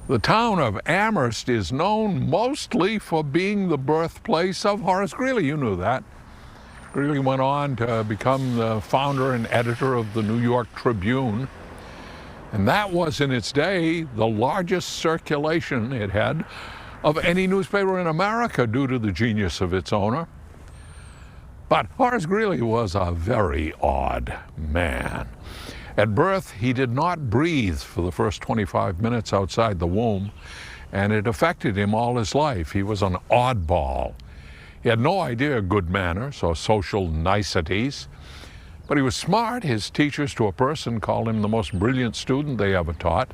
The town of Amherst is known mostly for being the birthplace of Horace Greeley. You knew that. Greeley went on to become the founder and editor of the New York Tribune. And that was, in its day, the largest circulation it had of any newspaper in America due to the genius of its owner. But Horace Greeley was a very odd man. At birth, he did not breathe for the first 25 minutes outside the womb, and it affected him all his life. He was an oddball. He had no idea of good manners or social niceties, but he was smart. His teachers, to a person, called him the most brilliant student they ever taught.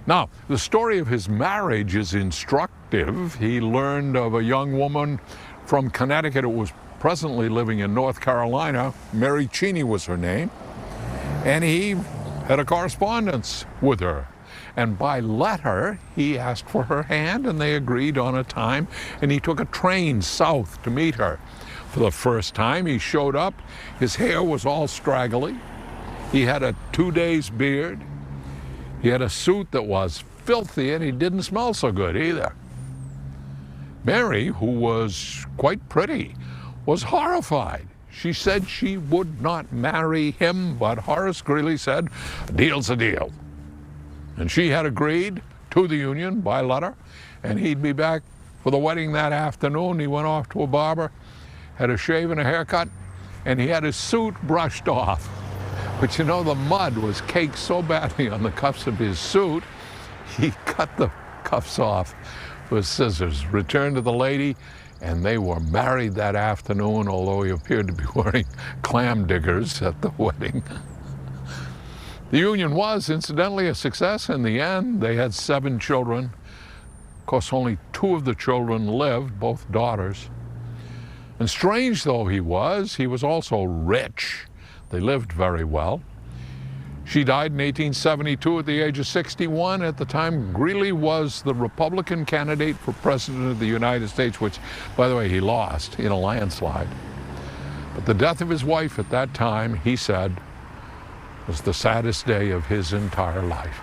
Now, the story of his marriage is instructive. He learned of a young woman from Connecticut who was presently living in North Carolina. Mary Cheney was her name. And he had a correspondence with her. And by letter, he asked for her hand, and they agreed on a time, and he took a train south to meet her. For the first time he showed up, his hair was all straggly. He had a 2-day beard. He had a suit that was filthy, and he didn't smell so good either. Mary, who was quite pretty, was horrified. She said she would not marry him, but Horace Greeley said, "A deal's a deal." And she had agreed to the union by letter, and he'd be back for the wedding that afternoon. He went off to a barber, had a shave and a haircut, and he had his suit brushed off. But you know, the mud was caked so badly on the cuffs of his suit, he cut the cuffs off with scissors, returned to the lady, and they were married that afternoon, although he appeared to be wearing clam diggers at the wedding. The union was, incidentally, a success in the end. They had 7 children. Of course, only 2 of the children lived, both daughters. And strange though he was also rich. They lived very well. She died in 1872 at the age of 61. At the time, Greeley was the Republican candidate for President of the United States, which, by the way, he lost in a landslide. But the death of his wife at that time, he said, was the saddest day of his entire life.